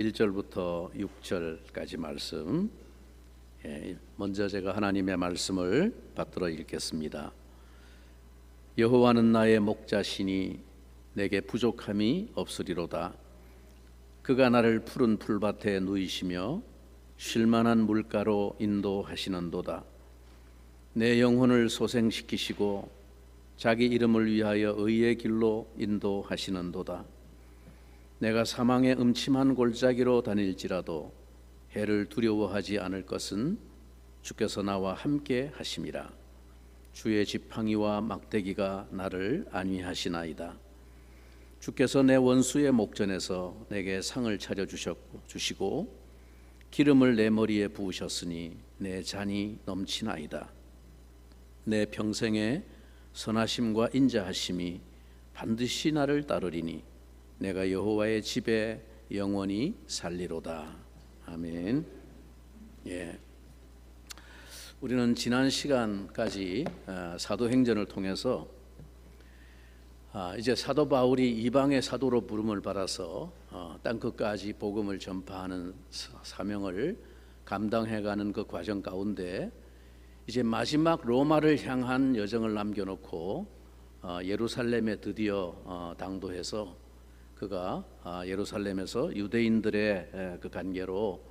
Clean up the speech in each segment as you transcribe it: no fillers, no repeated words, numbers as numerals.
1절부터 6절까지 말씀, 먼저 제가 하나님의 말씀을 받들어 읽겠습니다. 여호와는 나의 목자시니 내게 부족함이 없으리로다. 그가 나를 푸른 풀밭에 누이시며 쉴만한 물가로 인도하시는도다. 내 영혼을 소생시키시고 자기 이름을 위하여 의의 길로 인도하시는도다. 내가 사망의 음침한 골짜기로 다닐지라도 해를 두려워하지 않을 것은 주께서 나와 함께 하심이라. 주의 지팡이와 막대기가 나를 안위하시나이다. 주께서 내 원수의 목전에서 내게 상을 차려주시고 기름을 내 머리에 부으셨으니 내 잔이 넘치나이다. 내 평생에 선하심과 인자하심이 반드시 나를 따르리니 내가 여호와의 집에 영원히 살리로다. 아멘. 우리는 지난 시간까지 사도행전을 통해서 이제 사도 바울이 이방의 사도로 부름을 받아서 땅끝까지 복음을 전파하는 사명을 감당해가는 그 과정 가운데 이제 마지막 로마를 향한 여정을 남겨놓고 예루살렘에 드디어 당도해서 그가 예루살렘에서 유대인들의 그 관계로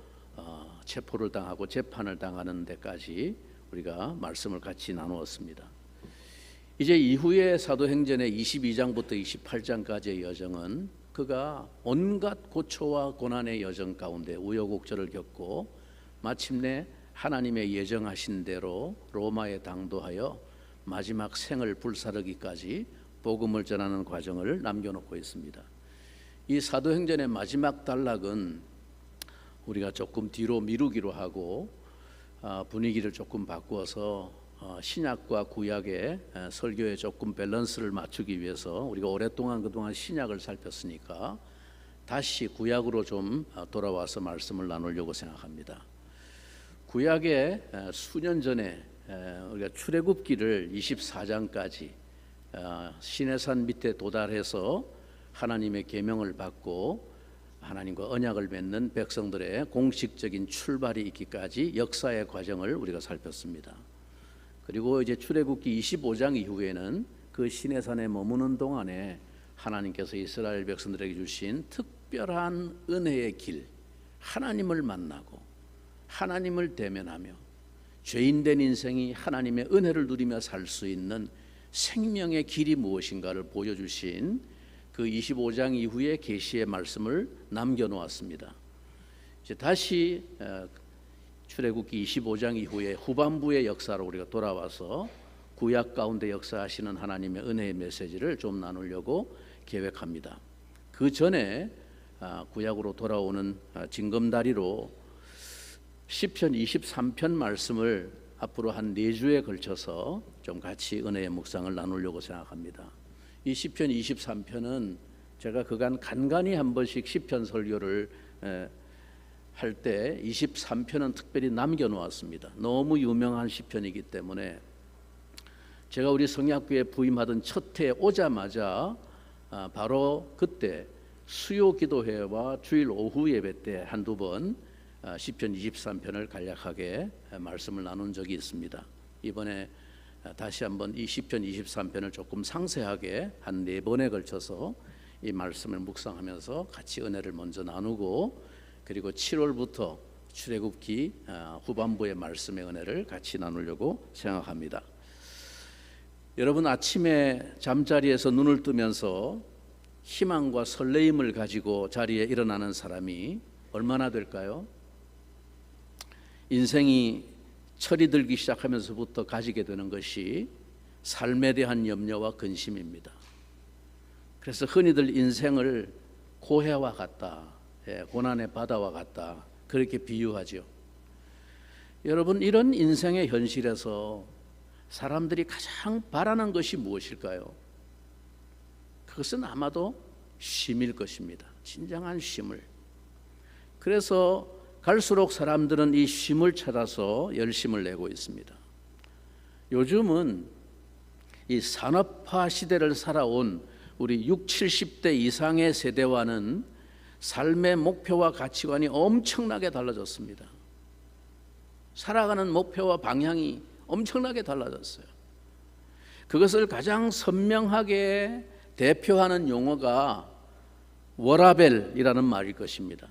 체포를 당하고 재판을 당하는 데까지 우리가 말씀을 같이 나누었습니다. 이제 이후에 사도행전의 22장부터 28장까지의 여정은 그가 온갖 고초와 고난의 여정 가운데 우여곡절을 겪고 마침내 하나님의 예정하신 대로 로마에 당도하여 마지막 생을 불사르기까지 복음을 전하는 과정을 남겨놓고 있습니다. 이 사도행전의 마지막 단락은 우리가 조금 뒤로 미루기로 하고 분위기를 조금 바꾸어서 신약과 구약의 설교에 조금 밸런스를 맞추기 위해서 우리가 오랫동안 그동안 신약을 살폈으니까 다시 구약으로 좀 돌아와서 말씀을 나누려고 생각합니다. 구약에 수년 전에 우리가 출애굽기를 24장까지 시내산 밑에 도달해서 하나님의 계명을 받고 하나님과 언약을 맺는 백성들의 공식적인 출발이 있기까지 역사의 과정을 우리가 살폈습니다. 그리고 이제 출애굽기 25장 이후에는 그 시내산에 머무는 동안에 하나님께서 이스라엘 백성들에게 주신 특별한 은혜의 길, 하나님을 만나고 하나님을 대면하며 죄인된 인생이 하나님의 은혜를 누리며 살 수 있는 생명의 길이 무엇인가를 보여주신 그 25장 이후에 계시의 말씀을 남겨놓았습니다. 이제 다시 출애굽기 25장 이후에 후반부의 역사로 우리가 돌아와서 구약 가운데 역사하시는 하나님의 은혜의 메시지를 좀 나누려고 계획합니다. 그 전에 구약으로 돌아오는 징검다리로 시편 23편 말씀을 앞으로 한 4주에 걸쳐서 좀 같이 은혜의 묵상을 나누려고 생각합니다. 이 시편 23편은 제가 그간 간간히 한 번씩 시편 설교를 할 때 23편은 특별히 남겨놓았습니다. 너무 유명한 시편이기 때문에 제가 우리 성약교회 부임하던 첫 해에 오자마자 바로 그때 수요 기도회와 주일 오후 예배 때 한두 번 시편 23편을 간략하게 말씀을 나눈 적이 있습니다. 이번에 다시 한번 이 시편 23편을 조금 상세하게 한 4번에 걸쳐서 이 말씀을 묵상하면서 같이 은혜를 먼저 나누고 그리고 7월부터 출애굽기 후반부의 말씀의 은혜를 같이 나누려고 생각합니다. 여러분 아침에 잠자리에서 눈을 뜨면서 희망과 설레임을 가지고 자리에 일어나는 사람이 얼마나 될까요? 인생이 철이 들기 시작하면서부터 가지게 되는 것이 삶에 대한 염려와 근심입니다. 그래서 흔히들 인생을 고해와 같다, 고난의 바다와 같다 그렇게 비유하죠. 여러분 이런 인생의 현실에서 사람들이 가장 바라는 것이 무엇일까요? 그것은 아마도 쉼일 것입니다. 진정한 쉼을. 그래서 갈수록 사람들은 이 쉼을 찾아서 열심을 내고 있습니다. 요즘은 이 산업화 시대를 살아온 우리 60, 70대 이상의 세대와는 삶의 목표와 가치관이 엄청나게 달라졌습니다. 살아가는 목표와 방향이 엄청나게 달라졌어요. 그것을 가장 선명하게 대표하는 용어가 워라벨이라는 말일 것입니다.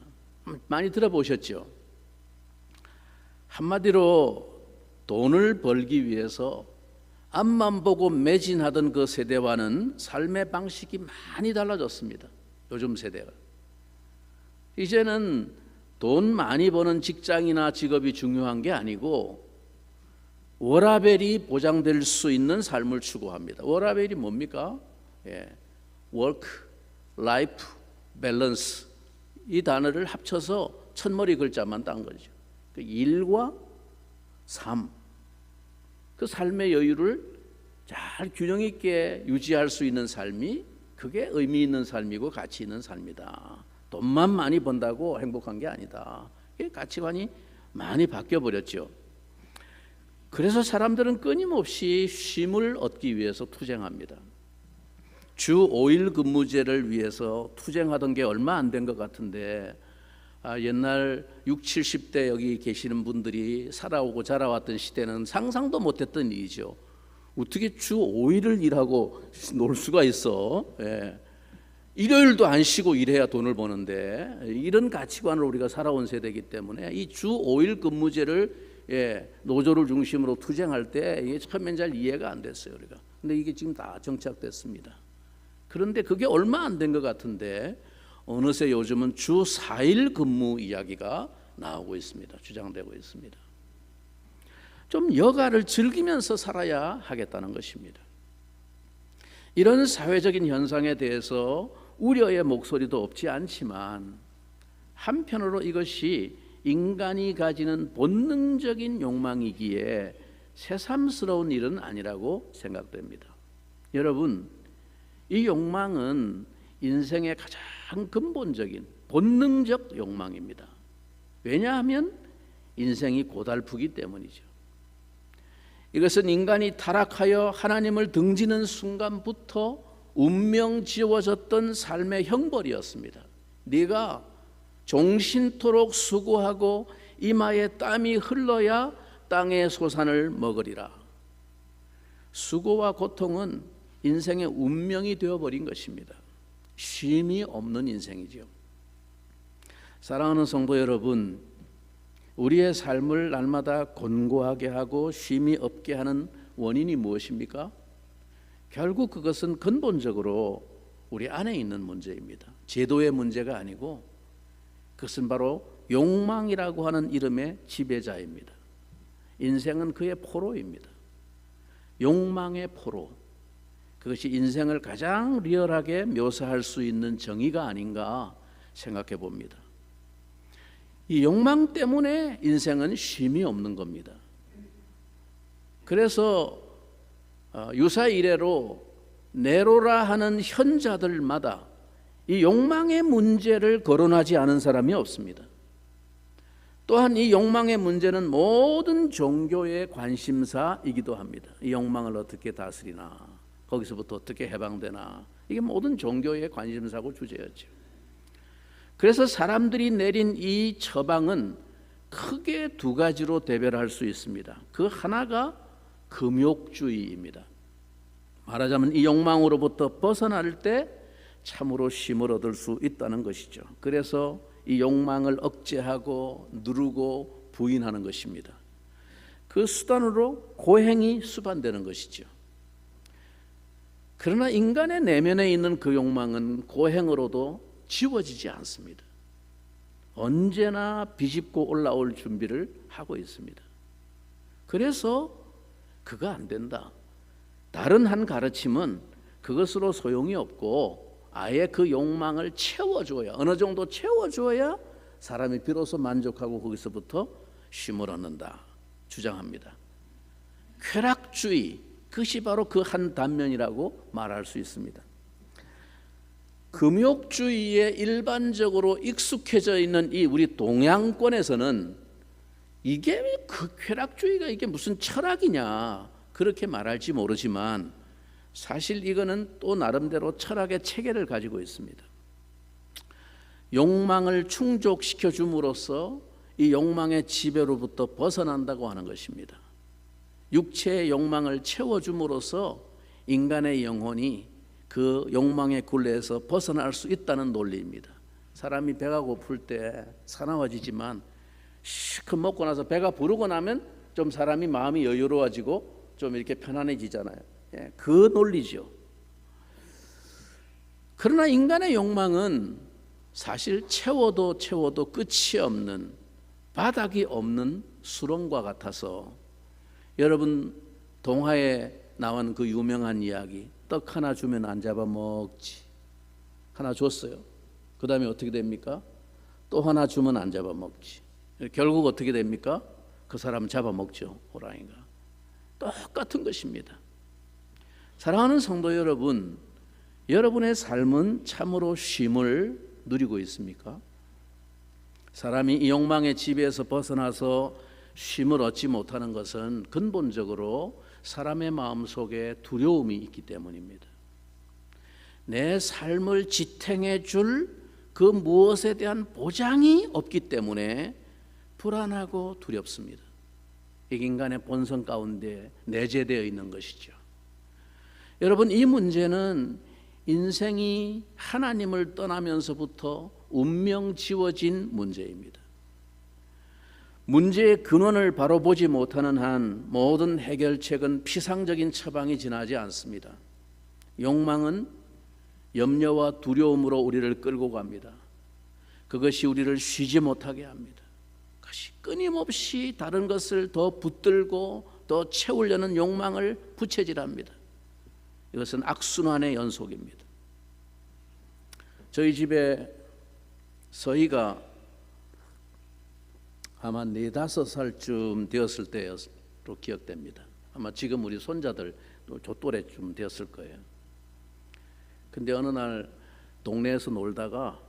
많이 들어보셨죠? 한마디로 돈을 벌기 위해서 앞만 보고 매진하던 그 세대와는 삶의 방식이 많이 달라졌습니다. 요즘 세대가. 이제는 돈 많이 버는 직장이나 직업이 중요한 게 아니고 워라벨이 보장될 수 있는 삶을 추구합니다. 워라벨이 뭡니까? work, life, balance 이 단어를 합쳐서 첫머리 글자만 딴 거죠. 그 일과 삶, 그 삶의 여유를 잘 균형 있게 유지할 수 있는 삶이 그게 의미 있는 삶이고 가치 있는 삶이다. 돈만 많이 번다고 행복한 게 아니다. 가치관이 많이 바뀌어 버렸죠. 그래서 사람들은 끊임없이 쉼을 얻기 위해서 투쟁합니다. 주 5일 근무제를 위해서 투쟁하던 게 얼마 안 된 것 같은데 옛날 60, 70대 여기 계시는 분들이 살아오고 자라왔던 시대는 상상도 못했던 일이죠. 어떻게 주 5일을 일하고 놀 수가 있어? 일요일도 안 쉬고 일해야 돈을 버는데 이런 가치관을 우리가 살아온 세대이기 때문에 이 주 5일 근무제를 노조를 중심으로 투쟁할 때 이게 처음엔 잘 이해가 안 됐어요, 우리가. 근데 이게 지금 다 정착됐습니다. 그런데 그게 얼마 안 된 것 같은데 어느새 요즘은 주 4일 근무 이야기가 나오고 있습니다. 주장되고 있습니다. 좀 여가를 즐기면서 살아야 하겠다는 것입니다. 이런 사회적인 현상에 대해서 우려의 목소리도 없지 않지만 한편으로 이것이 인간이 가지는 본능적인 욕망이기에 새삼스러운 일은 아니라고 생각됩니다. 여러분, 이 욕망은 인생의 가장 근본적인 본능적 욕망입니다. 왜냐하면 인생이 고달프기 때문이죠. 이것은 인간이 타락하여 하나님을 등지는 순간부터 운명 지어졌던 삶의 형벌이었습니다. 네가 종신토록 수고하고 이마에 땀이 흘러야 땅의 소산을 먹으리라. 수고와 고통은 인생의 운명이 되어버린 것입니다. 쉼이 없는 인생이죠. 사랑하는 성도 여러분, 우리의 삶을 날마다 곤고하게 하고 쉼이 없게 하는 원인이 무엇입니까? 결국 그것은 근본적으로 우리 안에 있는 문제입니다. 제도의 문제가 아니고 그것은 바로 욕망이라고 하는 이름의 지배자입니다. 인생은 그의 포로입니다. 욕망의 포로. 그것이 인생을 가장 리얼하게 묘사할 수 있는 정의가 아닌가 생각해 봅니다. 이 욕망 때문에 인생은 쉼이 없는 겁니다. 그래서 유사 이래로 네로라 하는 현자들마다 이 욕망의 문제를 거론하지 않은 사람이 없습니다. 또한 이 욕망의 문제는 모든 종교의 관심사이기도 합니다. 이 욕망을 어떻게 다스리나, 거기서부터 어떻게 해방되나, 이게 모든 종교의 관심사고 주제였죠. 그래서 사람들이 내린 이 처방은 크게 두 가지로 대별할 수 있습니다. 그 하나가 금욕주의입니다. 말하자면 이 욕망으로부터 벗어날 때 참으로 쉼을 얻을 수 있다는 것이죠. 그래서 이 욕망을 억제하고 누르고 부인하는 것입니다. 그 수단으로 고행이 수반되는 것이죠. 그러나 인간의 내면에 있는 그 욕망은 고행으로도 지워지지 않습니다. 언제나 비집고 올라올 준비를 하고 있습니다. 그래서 그거 안 된다. 다른 한 가르침은 그것으로 소용이 없고 아예 그 욕망을 채워줘야, 어느 정도 채워줘야 사람이 비로소 만족하고 거기서부터 쉼을 얻는다 주장합니다. 쾌락주의, 그것이 바로 그 한 단면이라고 말할 수 있습니다. 금욕주의에 일반적으로 익숙해져 있는 이 우리 동양권에서는 이게 그 쾌락주의가 이게 무슨 철학이냐 그렇게 말할지 모르지만 사실 이거는 또 나름대로 철학의 체계를 가지고 있습니다. 욕망을 충족시켜 줌으로써 이 욕망의 지배로부터 벗어난다고 하는 것입니다. 육체의 욕망을 채워줌으로써 인간의 영혼이 그 욕망의 굴레에서 벗어날 수 있다는 논리입니다. 사람이 배가 고플 때 사나워지지만 실컷 먹고 나서 배가 부르고 나면 좀 사람이 마음이 여유로워지고 좀 이렇게 편안해지잖아요. 그 논리죠. 그러나 인간의 욕망은 사실 채워도 끝이 없는, 바닥이 없는 수렁과 같아서, 여러분 동화에 나온 그 유명한 이야기, 떡 하나 주면 안 잡아먹지. 하나 줬어요. 그 다음에 어떻게 됩니까? 또 하나 주면 안 잡아먹지. 결국 어떻게 됩니까? 그 사람 잡아먹죠, 호랑이가. 똑같은 것입니다. 사랑하는 성도 여러분, 여러분의 삶은 참으로 쉼을 누리고 있습니까? 사람이 이 욕망의 지배에서 벗어나서 쉼을 얻지 못하는 것은 근본적으로 사람의 마음속에 두려움이 있기 때문입니다. 내 삶을 지탱해 줄 그 무엇에 대한 보장이 없기 때문에 불안하고 두렵습니다. 이 인간의 본성 가운데 내재되어 있는 것이죠. 여러분, 이 문제는 인생이 하나님을 떠나면서부터 운명 지워진 문제입니다. 문제의 근원을 바로 보지 못하는 한 모든 해결책은 피상적인 처방이 지나지 않습니다. 욕망은 염려와 두려움으로 우리를 끌고 갑니다. 그것이 우리를 쉬지 못하게 합니다. 그것이 끊임없이 다른 것을 더 붙들고 더 채우려는 욕망을 부채질합니다. 이것은 악순환의 연속입니다. 저희 집에 서희가 아마 4-5살쯤 되었을 때로 기억됩니다. 아마 지금 우리 손자들 저 또래쯤 되었을 거예요. 근데 어느 날 동네에서 놀다가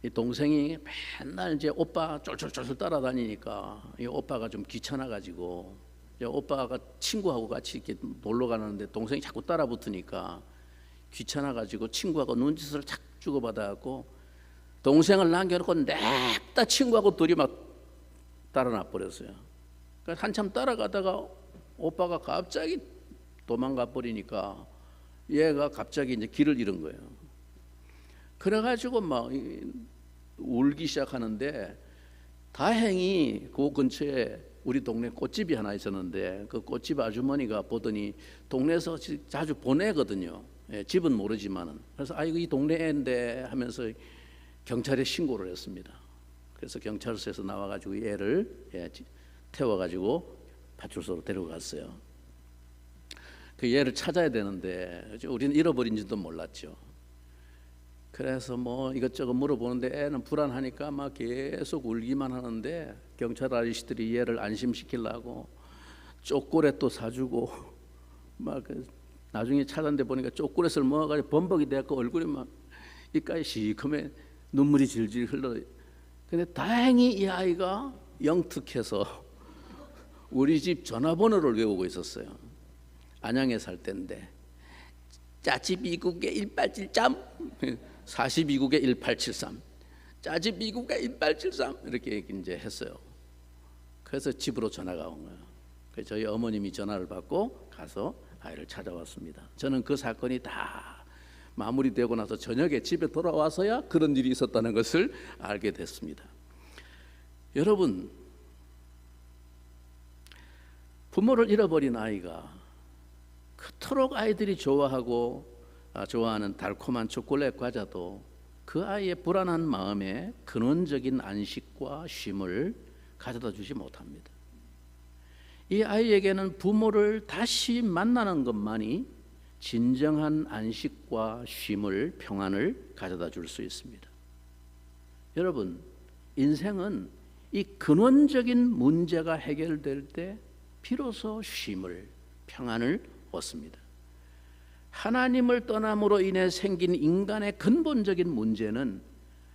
이 동생이 맨날 이제 오빠 쫄쫄쫄 따라다니니까 이 오빠가 좀 귀찮아가지고 오빠가 친구하고 같이 이렇게 놀러 가는데 동생이 자꾸 따라 붙으니까 귀찮아가지고 친구하고 눈짓을 착 주고받아갖고 동생을 남겨놓고 냅다 친구하고 둘이 막 따라 나버렸어요. 그러니까 한참 따라가다가 오빠가 갑자기 도망가 버리니까 얘가 갑자기 이제 길을 잃은 거예요. 그래가지고 막 울기 시작하는데 다행히 그 근처에 우리 동네 꽃집이 하나 있었는데 그 꽃집 아주머니가 보더니 동네에서 자주 보내거든요. 집은 모르지만은. 그래서 이거 이 동네 애인데 하면서 경찰에 신고를 했습니다. 그래서 경찰서에서 나와가지고 애를 태워가지고 파출소로 데려갔어요. 그 애를 찾아야 되는데 우리는 잃어버린지도 몰랐죠. 그래서 뭐 이것저것 물어보는데 애는 불안하니까 막 계속 울기만 하는데 경찰 아저씨들이 얘를 안심시키려고 초콜릿 또 사주고 막 나중에 찾았는데 보니까 초콜릿을 먹어가지고 범벅이 돼갖고 얼굴이 막 입가에 시커매 눈물이 질질 흘러. 근데 다행히 이 아이가 영특해서 우리 집 전화번호를 외우고 있었어요. 안양에 살 때인데 42국에 1873 42국에 1873 42국에 1873 이렇게 이제 했어요. 그래서 집으로 전화가 온 거예요. 그래서 저희 어머님이 전화를 받고 가서 아이를 찾아왔습니다. 저는 그 사건이 다 마무리되고 나서 저녁에 집에 돌아와서야 그런 일이 있었다는 것을 알게 됐습니다. 여러분, 부모를 잃어버린 아이가 그토록 아이들이 좋아하는 달콤한 초콜릿 과자도 그 아이의 불안한 마음에 근원적인 안식과 쉼을 가져다 주지 못합니다. 이 아이에게는 부모를 다시 만나는 것만이 진정한 안식과 쉼을, 평안을 가져다 줄 수 있습니다. 여러분, 인생은 이 근원적인 문제가 해결될 때 비로소 쉼을, 평안을 얻습니다. 하나님을 떠남으로 인해 생긴 인간의 근본적인 문제는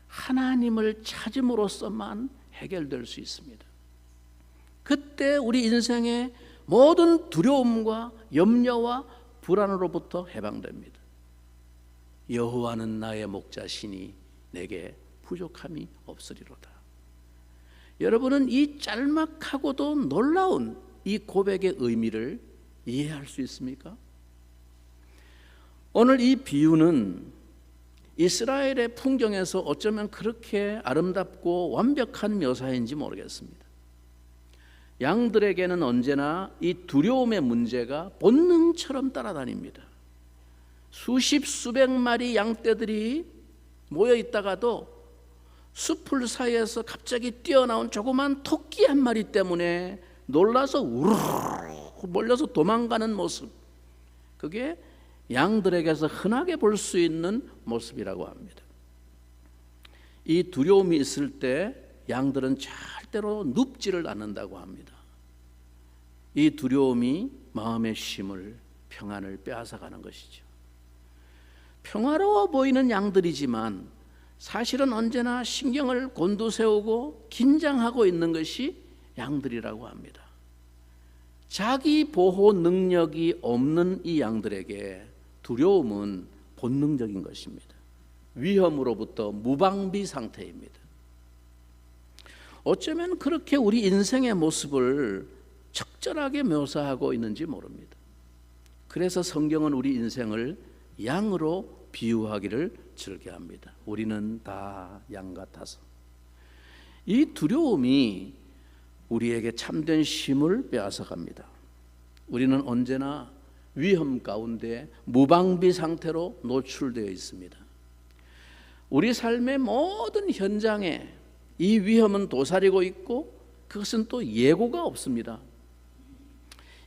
하나님을 찾음으로써만 해결될 수 있습니다. 그때 우리 인생의 모든 두려움과 염려와 불안으로부터 해방됩니다. 여호와는 나의 목자시니 내게 부족함이 없으리로다. 여러분은 이 짤막하고도 놀라운 이 고백의 의미를 이해할 수 있습니까? 오늘 이 비유는 이스라엘의 풍경에서 어쩌면 그렇게 아름답고 완벽한 묘사인지 모르겠습니다. 양들에게는 언제나 이 두려움의 문제가 본능처럼 따라다닙니다. 수십 수백 마리 양떼들이 모여 있다가도 숲풀 사이에서 갑자기 뛰어나온 조그만 토끼 한 마리 때문에 놀라서 우르르 몰려서 도망가는 모습, 그게 양들에게서 흔하게 볼 수 있는 모습이라고 합니다. 이 두려움이 있을 때 양들은 절대로 눕지를 않는다고 합니다. 이 두려움이 마음의 쉼을, 평안을 빼앗아가는 것이죠. 평화로워 보이는 양들이지만 사실은 언제나 신경을 곤두세우고 긴장하고 있는 것이 양들이라고 합니다. 자기 보호 능력이 없는 이 양들에게 두려움은 본능적인 것입니다. 위험으로부터 무방비 상태입니다. 어쩌면 그렇게 우리 인생의 모습을 적절하게 묘사하고 있는지 모릅니다. 그래서 성경은 우리 인생을 양으로 비유하기를 즐겨합니다. 우리는 다 양 같아서. 이 두려움이 우리에게 참된 쉼을 빼앗아갑니다. 우리는 언제나 위험 가운데 무방비 상태로 노출되어 있습니다. 우리 삶의 모든 현장에 이 위험은 도사리고 있고 그것은 또 예고가 없습니다.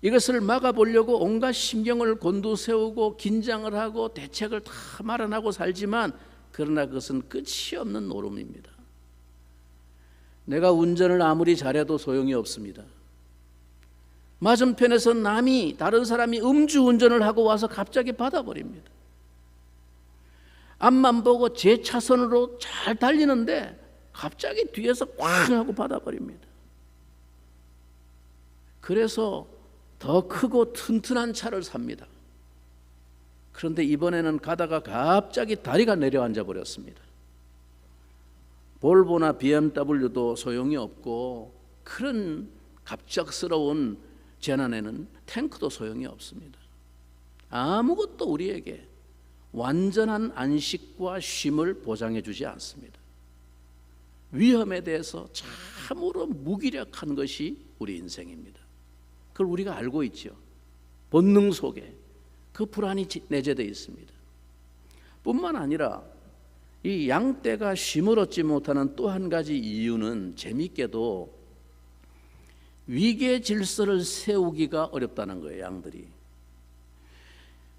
이것을 막아보려고 온갖 신경을 곤두세우고 긴장을 하고 대책을 다 마련하고 살지만 그러나 그것은 끝이 없는 노름입니다. 내가 운전을 아무리 잘해도 소용이 없습니다. 맞은편에서 다른 사람이 음주운전을 하고 와서 갑자기 받아버립니다. 앞만 보고 제 차선으로 잘 달리는데 갑자기 뒤에서 꽝 하고 받아버립니다. 그래서 더 크고 튼튼한 차를 삽니다. 그런데 이번에는 가다가 갑자기 다리가 내려앉아 버렸습니다. 볼보나 BMW도 소용이 없고 그런 갑작스러운 재난에는 탱크도 소용이 없습니다. 아무것도 우리에게 완전한 안식과 쉼을 보장해 주지 않습니다. 위험에 대해서 참으로 무기력한 것이 우리 인생입니다. 그걸 우리가 알고 있죠. 본능 속에 그 불안이 내재되어 있습니다. 뿐만 아니라 이 양떼가 쉼을 얻지 못하는 또 한 가지 이유는 재미있게도 위계 질서를 세우기가 어렵다는 거예요. 양들이.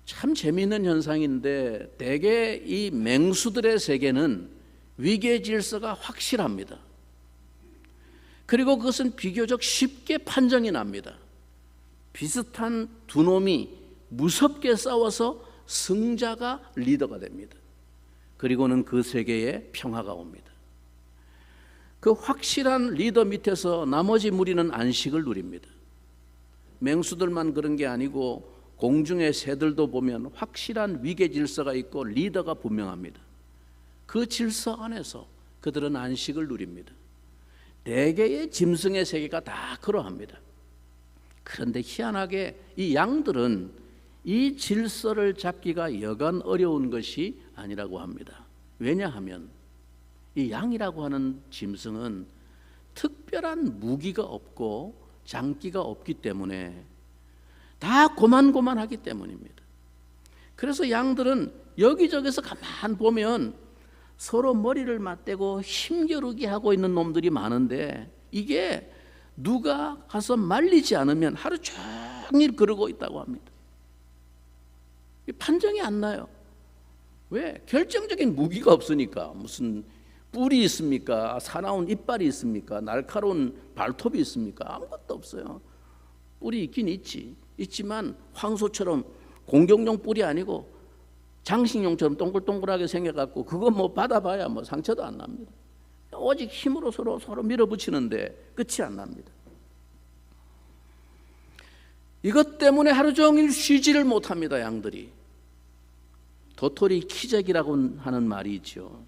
참 재미있는 현상인데 대개 이 맹수들의 세계는 위계 질서가 확실합니다. 그리고 그것은 비교적 쉽게 판정이 납니다. 비슷한 두 놈이 무섭게 싸워서 승자가 리더가 됩니다. 그리고는 그 세계에 평화가 옵니다. 그 확실한 리더 밑에서 나머지 무리는 안식을 누립니다. 맹수들만 그런 게 아니고 공중의 새들도 보면 확실한 위계 질서가 있고 리더가 분명합니다. 그 질서 안에서 그들은 안식을 누립니다. 대개의 짐승의 세계가 다 그러합니다. 그런데 희한하게 이 양들은 이 질서를 잡기가 여간 어려운 것이 아니라고 합니다. 왜냐하면 이 양이라고 하는 짐승은 특별한 무기가 없고 장기가 없기 때문에 다 고만고만하기 때문입니다. 그래서 양들은 여기저기서 가만 보면 서로 머리를 맞대고 힘겨루기 하고 있는 놈들이 많은데 이게 누가 가서 말리지 않으면 하루 종일 그러고 있다고 합니다. 판정이 안 나요. 왜? 결정적인 무기가 없으니까. 무슨 뿔이 있습니까? 사나운 이빨이 있습니까? 날카로운 발톱이 있습니까? 아무것도 없어요. 뿔이 있긴 있지만 황소처럼 공격용 뿔이 아니고 장식용처럼 동글동글하게 생겨갖고 그거 뭐 받아봐야 뭐 상처도 안 납니다. 오직 힘으로 서로 밀어붙이는데 끝이 안 납니다. 이것 때문에 하루 종일 쉬지를 못합니다. 양들이. 도토리 키재기라고 하는 말이 있죠.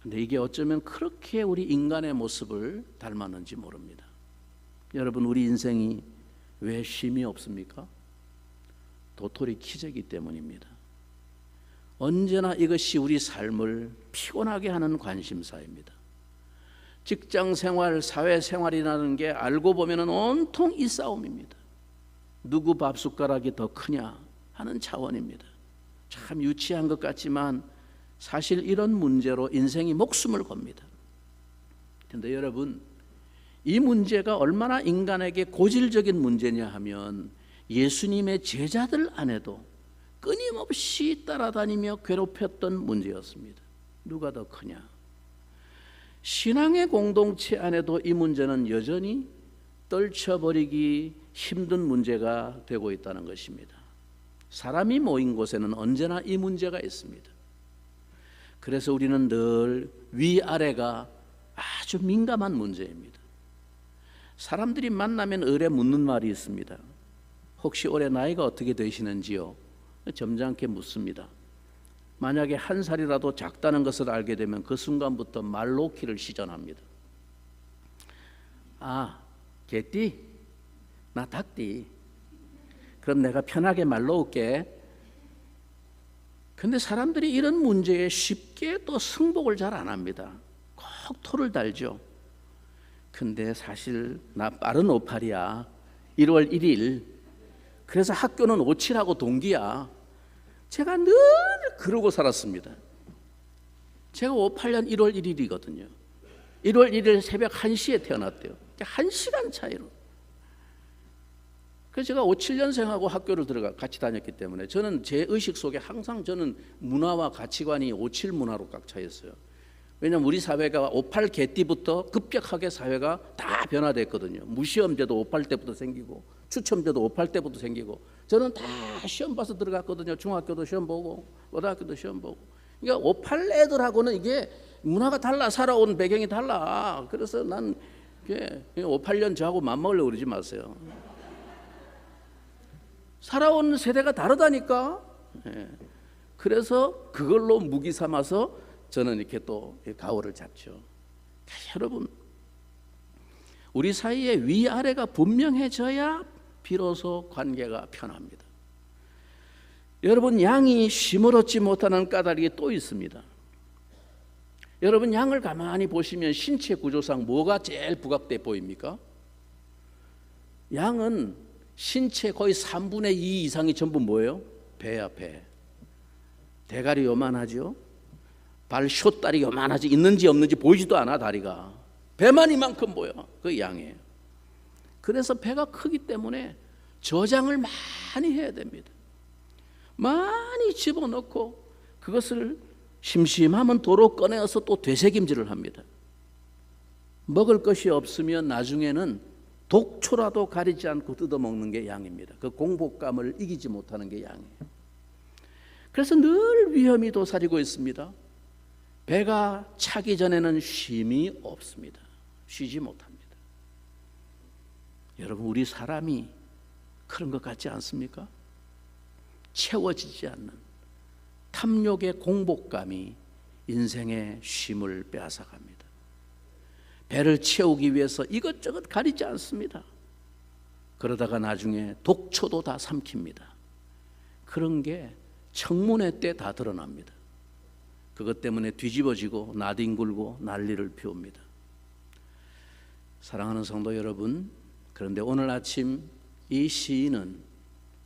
근데 이게 어쩌면 그렇게 우리 인간의 모습을 닮았는지 모릅니다. 여러분, 우리 인생이 왜 쉼이 없습니까? 도토리 키재기 때문입니다. 언제나 이것이 우리 삶을 피곤하게 하는 관심사입니다. 직장 생활, 사회 생활이라는 게 알고 보면 온통 이 싸움입니다. 누구 밥 숟가락이 더 크냐 하는 차원입니다. 참 유치한 것 같지만 사실 이런 문제로 인생이 목숨을 겁니다. 그런데 여러분, 이 문제가 얼마나 인간에게 고질적인 문제냐 하면 예수님의 제자들 안에도 끊임없이 따라다니며 괴롭혔던 문제였습니다. 누가 더 크냐? 신앙의 공동체 안에도 이 문제는 여전히 떨쳐버리기 힘든 문제가 되고 있다는 것입니다. 사람이 모인 곳에는 언제나 이 문제가 있습니다. 그래서 우리는 늘 위아래가 아주 민감한 문제입니다. 사람들이 만나면 의뢰 묻는 말이 있습니다. 혹시 올해 나이가 어떻게 되시는지요? 점잖게 묻습니다. 만약에 한 살이라도 작다는 것을 알게 되면 그 순간부터 말 놓기를 시전합니다. 아, 개띠? 나 닭띠. 그럼 내가 편하게 말 놓을게. 근데 사람들이 이런 문제에 쉽게 또 승복을 잘 안 합니다. 꼭 토를 달죠. 근데 사실 나 빠른 58이야. 1월 1일. 그래서 학교는 57하고 동기야. 제가 늘 그러고 살았습니다. 제가 58년 1월 1일이거든요. 1월 1일 새벽 1시에 태어났대요. 1시간 차이로. 그래서 제가 57년생하고 학교를 같이 다녔기 때문에 저는 제 의식 속에 항상 저는 문화와 가치관이 57 문화로 꽉 차 있어요. 왜냐하면 우리 사회가 58 개띠부터 급격하게 사회가 다 변화됐거든요. 무시험제도 58 때부터 생기고 추첨제도 58 때부터 생기고 저는 다 시험 봐서 들어갔거든요. 중학교도 시험 보고 고등학교도 시험 보고. 그러니까 58 애들하고는 이게 문화가 달라, 살아온 배경이 달라. 그래서 난 58년 저하고 맞먹으려고 그러지 마세요. 살아온 세대가 다르다니까. 그래서 그걸로 무기 삼아서 저는 이렇게 또 가오를 잡죠. 여러분, 우리 사이에 위아래가 분명해져야 비로소 관계가 편합니다. 여러분, 양이 쉼을 얻지 못하는 까닭이 또 있습니다. 여러분, 양을 가만히 보시면 신체 구조상 뭐가 제일 부각돼 보입니까? 양은 신체 거의 3분의 2 이상이 전부 뭐예요? 배야, 배. 대가리 요만하죠? 발 숏다리 요만하지, 있는지 없는지 보이지도 않아. 다리가 배만 이만큼 보여. 그 양이에요. 그래서 배가 크기 때문에 저장을 많이 해야 됩니다. 많이 집어넣고 그것을 심심하면 도로 꺼내어서 또 되새김질을 합니다. 먹을 것이 없으면 나중에는 독초라도 가리지 않고 뜯어먹는 게 양입니다. 그 공복감을 이기지 못하는 게 양이에요. 그래서 늘 위험이 도사리고 있습니다. 배가 차기 전에는 쉼이 없습니다. 쉬지 못합니다. 여러분, 우리 사람이 그런 것 같지 않습니까? 채워지지 않는 탐욕의 공복감이 인생의 쉼을 빼앗아갑니다. 배를 채우기 위해서 이것저것 가리지 않습니다. 그러다가 나중에 독초도 다 삼킵니다. 그런 게 청문회 때 다 드러납니다. 그것 때문에 뒤집어지고 나뒹굴고 난리를 피웁니다. 사랑하는 성도 여러분, 그런데 오늘 아침 이 시인은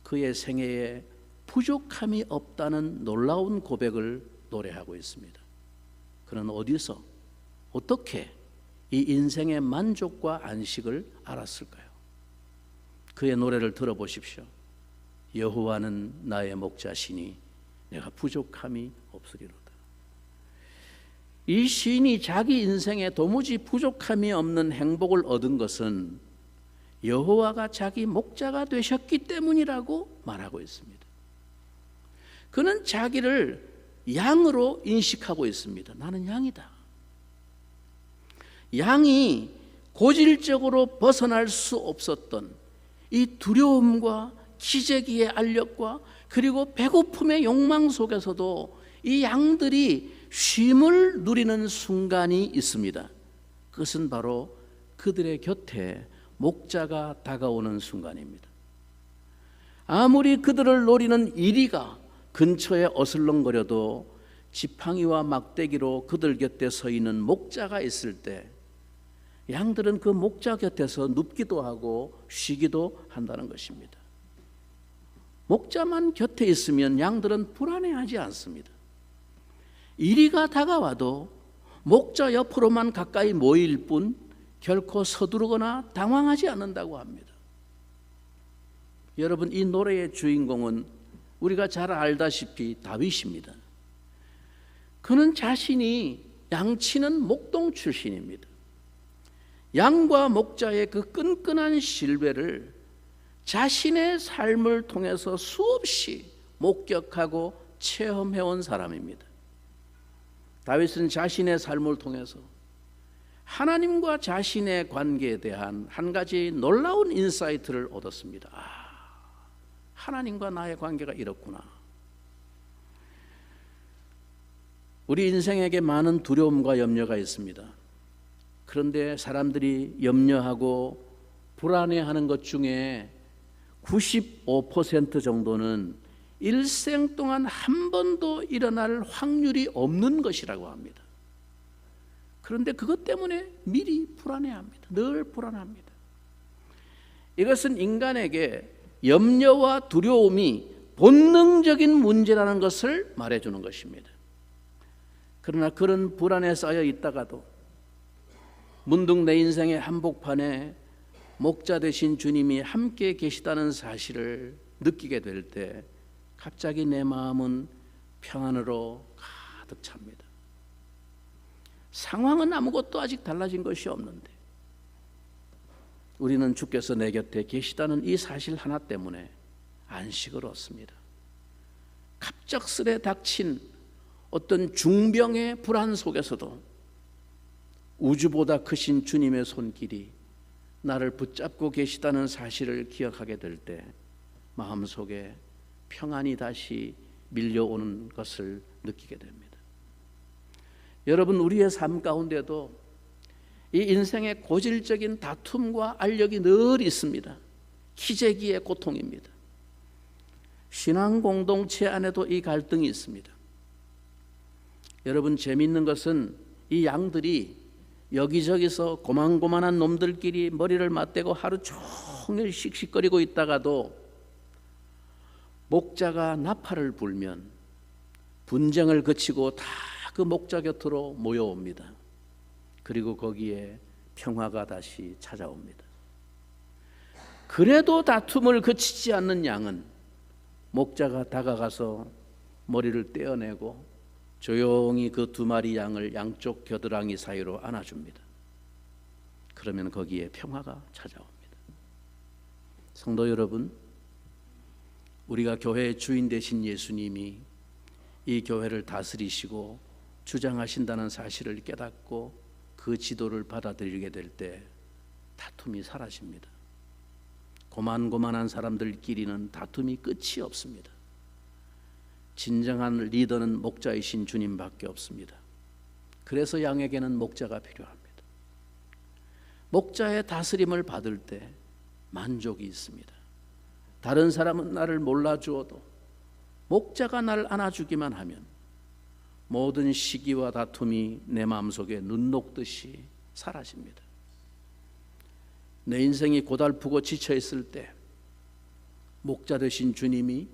그의 생애에 부족함이 없다는 놀라운 고백을 노래하고 있습니다. 그는 어디서 어떻게 이 인생의 만족과 안식을 알았을까요? 그의 노래를 들어보십시오. 여호와는 나의 목자시니 내가 부족함이 없으리로다. 이 시인이 자기 인생에 도무지 부족함이 없는 행복을 얻은 것은 여호와가 자기 목자가 되셨기 때문이라고 말하고 있습니다. 그는 자기를 양으로 인식하고 있습니다. 나는 양이다. 양이 고질적으로 벗어날 수 없었던 이 두려움과 기저귀의 알력과 그리고 배고픔의 욕망 속에서도 이 양들이 쉼을 누리는 순간이 있습니다. 그것은 바로 그들의 곁에 목자가 다가오는 순간입니다. 아무리 그들을 노리는 이리가 근처에 어슬렁거려도 지팡이와 막대기로 그들 곁에 서 있는 목자가 있을 때 양들은 그 목자 곁에서 눕기도 하고 쉬기도 한다는 것입니다. 목자만 곁에 있으면 양들은 불안해하지 않습니다. 이리가 다가와도 목자 옆으로만 가까이 모일 뿐 결코 서두르거나 당황하지 않는다고 합니다. 여러분, 이 노래의 주인공은 우리가 잘 알다시피 다윗입니다. 그는 자신이 양치는 목동 출신입니다. 양과 목자의 그 끈끈한 신뢰를 자신의 삶을 통해서 수없이 목격하고 체험해온 사람입니다. 다윗은 자신의 삶을 통해서 하나님과 자신의 관계에 대한 한 가지 놀라운 인사이트를 얻었습니다. 하나님과 나의 관계가 이렇구나. 우리 인생에게 많은 두려움과 염려가 있습니다. 그런데 사람들이 염려하고 불안해하는 것 중에 95% 정도는 일생 동안 한 번도 일어날 확률이 없는 것이라고 합니다. 그런데 그것 때문에 미리 불안해합니다. 늘 불안합니다. 이것은 인간에게 염려와 두려움이 본능적인 문제라는 것을 말해주는 것입니다. 그러나 그런 불안에 쌓여 있다가도 문득 내 인생의 한복판에 목자 되신 주님이 함께 계시다는 사실을 느끼게 될 때 갑자기 내 마음은 평안으로 가득 찹니다. 상황은 아무것도 아직 달라진 것이 없는데 우리는 주께서 내 곁에 계시다는 이 사실 하나 때문에 안식을 얻습니다. 갑작스레 닥친 어떤 중병의 불안 속에서도 우주보다 크신 주님의 손길이 나를 붙잡고 계시다는 사실을 기억하게 될 때 마음속에 평안이 다시 밀려오는 것을 느끼게 됩니다. 여러분, 우리의 삶 가운데도 이 인생의 고질적인 다툼과 알력이 늘 있습니다. 기재기의 고통입니다. 신앙 공동체 안에도 이 갈등이 있습니다. 여러분, 재미있는 것은 이 양들이 여기저기서 고만고만한 놈들끼리 머리를 맞대고 하루 종일 씩씩거리고 있다가도 목자가 나팔을 불면 분쟁을 그치고 다 그 목자 곁으로 모여옵니다. 그리고 거기에 평화가 다시 찾아옵니다. 그래도 다툼을 그치지 않는 양은 목자가 다가가서 머리를 떼어내고 조용히 그 두 마리 양을 양쪽 겨드랑이 사이로 안아줍니다. 그러면 거기에 평화가 찾아옵니다. 성도 여러분, 우리가 교회의 주인 되신 예수님이 이 교회를 다스리시고 주장하신다는 사실을 깨닫고 그 지도를 받아들이게 될 때 다툼이 사라집니다. 고만고만한 사람들끼리는 다툼이 끝이 없습니다. 진정한 리더는 목자이신 주님밖에 없습니다. 그래서 양에게는 목자가 필요합니다. 목자의 다스림을 받을 때 만족이 있습니다. 다른 사람은 나를 몰라주어도 목자가 날 안아주기만 하면 모든 시기와 다툼이 내 마음속에 눈 녹듯이 사라집니다. 내 인생이 고달프고 지쳐있을 때 목자 되신 주님이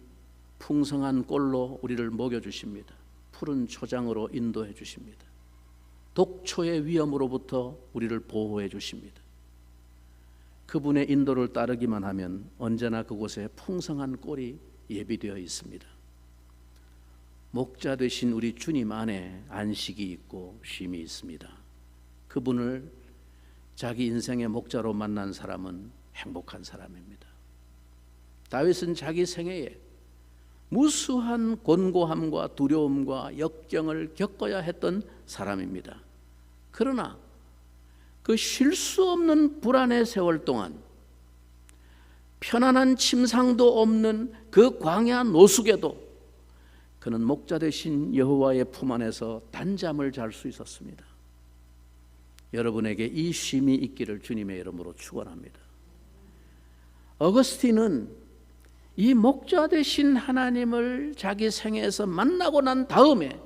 풍성한 꼴로 우리를 먹여주십니다. 푸른 초장으로 인도해 주십니다. 독초의 위험으로부터 우리를 보호해 주십니다. 그분의 인도를 따르기만 하면 언제나 그곳에 풍성한 꼴이 예비되어 있습니다. 목자 되신 우리 주님 안에 안식이 있고 쉼이 있습니다. 그분을 자기 인생의 목자로 만난 사람은 행복한 사람입니다. 다윗은 자기 생애에 무수한 곤고함과 두려움과 역경을 겪어야 했던 사람입니다. 그러나 그 쉴 수 없는 불안의 세월 동안 편안한 침상도 없는 그 광야 노숙에도 그는 목자 되신 여호와의 품 안에서 단잠을 잘 수 있었습니다. 여러분에게 이 쉼이 있기를 주님의 이름으로 축원합니다. 어거스틴은 이 목자 되신 하나님을 자기 생애에서 만나고 난 다음에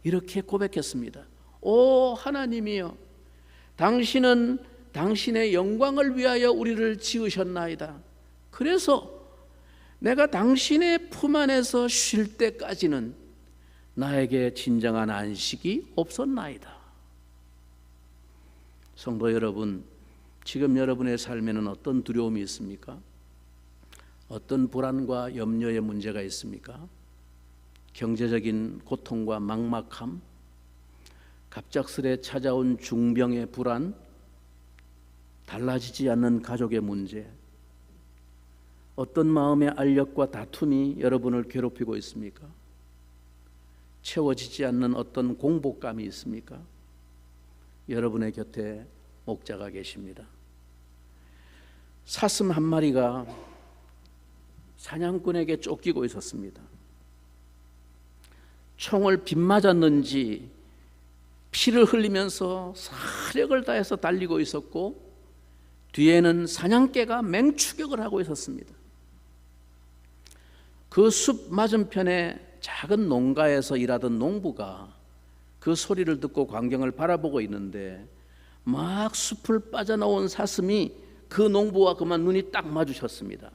이렇게 고백했습니다. 오 하나님이여, 당신은 당신의 영광을 위하여 우리를 지으셨나이다. 그래서 내가 당신의 품 안에서 쉴 때까지는 나에게 진정한 안식이 없었나이다. 성도 여러분, 지금 여러분의 삶에는 어떤 두려움이 있습니까? 어떤 불안과 염려의 문제가 있습니까? 경제적인 고통과 막막함, 갑작스레 찾아온 중병의 불안, 달라지지 않는 가족의 문제, 어떤 마음의 알력과 다툼이 여러분을 괴롭히고 있습니까? 채워지지 않는 어떤 공복감이 있습니까? 여러분의 곁에 목자가 계십니다. 사슴 한 마리가 사냥꾼에게 쫓기고 있었습니다. 총을 빗맞았는지 피를 흘리면서 사력을 다해서 달리고 있었고, 뒤에는 사냥개가 맹추격을 하고 있었습니다. 그 숲 맞은편에 작은 농가에서 일하던 농부가 그 소리를 듣고 광경을 바라보고 있는데, 막 숲을 빠져나온 사슴이 그 농부와 그만 눈이 딱 마주쳤습니다.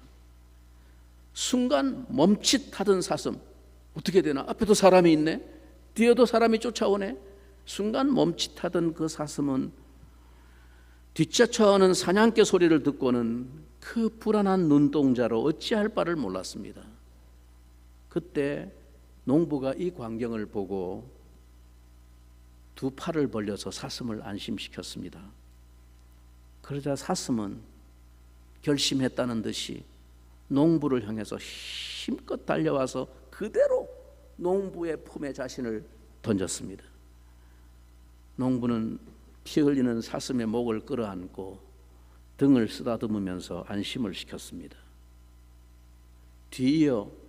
순간 멈칫하던 사슴, 어떻게 되나? 앞에도 사람이 있네, 뒤에도 사람이 쫓아오네. 순간 멈칫하던 그 사슴은 뒤쫓아오는 사냥개 소리를 듣고는 그 불안한 눈동자로 어찌할 바를 몰랐습니다. 그때 농부가 이 광경을 보고 두 팔을 벌려서 사슴을 안심시켰습니다. 그러자 사슴은 결심했다는 듯이 농부를 향해서 힘껏 달려와서 그대로 농부의 품에 자신을 던졌습니다. 농부는 피 흘리는 사슴의 목을 끌어안고 등을 쓰다듬으면서 안심을 시켰습니다. 뒤이어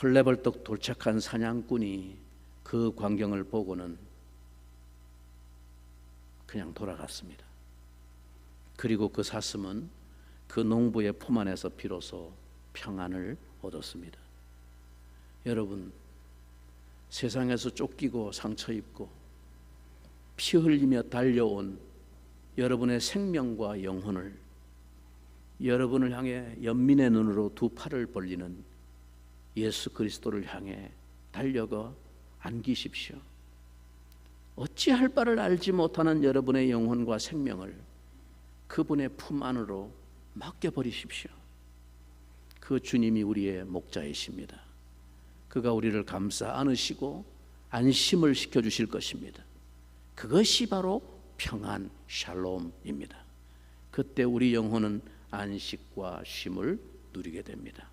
헐레벌떡 도착한 사냥꾼이 그 광경을 보고는 그냥 돌아갔습니다. 그리고 그 사슴은 그 농부의 품 안에서 비로소 평안을 얻었습니다. 여러분, 세상에서 쫓기고 상처 입고 피 흘리며 달려온 여러분의 생명과 영혼을 여러분을 향해 연민의 눈으로 두 팔을 벌리는 예수 그리스도를 향해 달려가 안기십시오. 어찌할 바를 알지 못하는 여러분의 영혼과 생명을 그분의 품 안으로 맡겨버리십시오. 그 주님이 우리의 목자이십니다. 그가 우리를 감싸 안으시고 안심을 시켜주실 것입니다. 그것이 바로 평안, 샬롬입니다. 그때 우리 영혼은 안식과 쉼을 누리게 됩니다.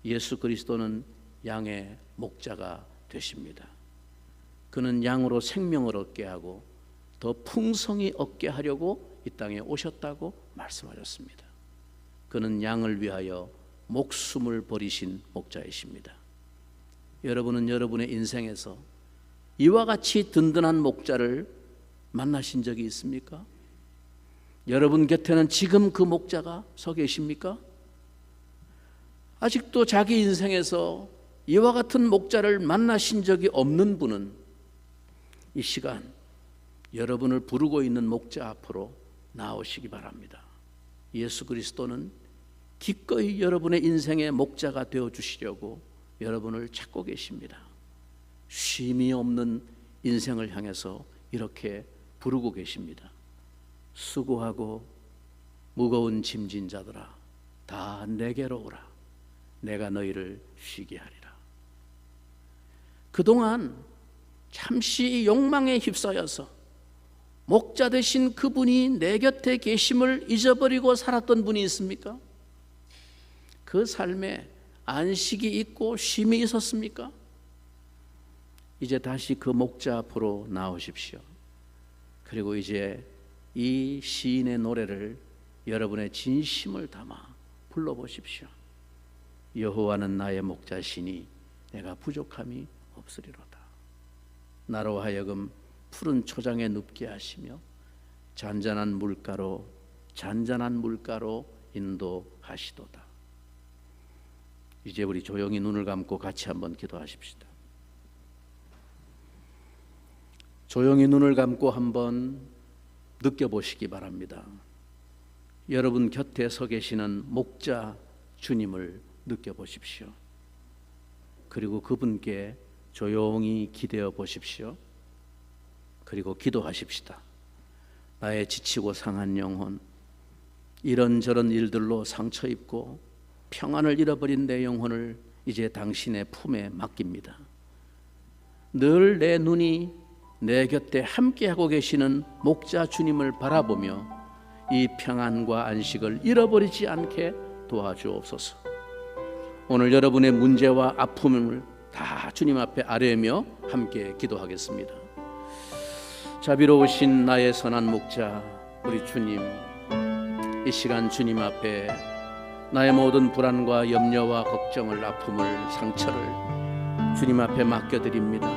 예수 그리스도는 양의 목자가 되십니다. 그는 양으로 생명을 얻게 하고 더 풍성히 얻게 하려고 이 땅에 오셨다고 말씀하셨습니다. 그는 양을 위하여 목숨을 버리신 목자이십니다. 여러분은 여러분의 인생에서 이와 같이 든든한 목자를 만나신 적이 있습니까? 여러분 곁에는 지금 그 목자가 서 계십니까? 아직도 자기 인생에서 이와 같은 목자를 만나신 적이 없는 분은 이 시간 여러분을 부르고 있는 목자 앞으로 나오시기 바랍니다. 예수 그리스도는 기꺼이 여러분의 인생의 목자가 되어주시려고 여러분을 찾고 계십니다. 쉼이 없는 인생을 향해서 이렇게 부르고 계십니다. 수고하고 무거운 짐진 자들아, 다 내게로 오라. 내가 너희를 쉬게 하리라. 그동안 잠시 욕망에 휩싸여서 목자 되신 그분이 내 곁에 계심을 잊어버리고 살았던 분이 있습니까? 그 삶에 안식이 있고 쉼이 있었습니까? 이제 다시 그 목자 앞으로 나오십시오. 그리고 이제 이 시인의 노래를 여러분의 진심을 담아 불러보십시오. 여호와는 나의 목자시니 내가 부족함이 없으리로다. 나로 하여금 푸른 초장에 눕게 하시며 잔잔한 물가로 인도하시도다. 이제 우리 조용히 눈을 감고 같이 한번 기도하십시다. 조용히 눈을 감고 한번 느껴보시기 바랍니다. 여러분 곁에 서 계시는 목자 주님을 느껴보십시오. 그리고 그분께 조용히 기대어 보십시오. 그리고 기도하십시다. 나의 지치고 상한 영혼, 이런저런 일들로 상처 입고 평안을 잃어버린 내 영혼을 이제 당신의 품에 맡깁니다. 늘 내 눈이 내 곁에 함께하고 계시는 목자 주님을 바라보며 이 평안과 안식을 잃어버리지 않게 도와주옵소서. 오늘 여러분의 문제와 아픔을 다 주님 앞에 아뢰며 함께 기도하겠습니다. 자비로우신 나의 선한 목자 우리 주님, 이 시간 주님 앞에 나의 모든 불안과 염려와 걱정을, 아픔을, 상처를 주님 앞에 맡겨드립니다.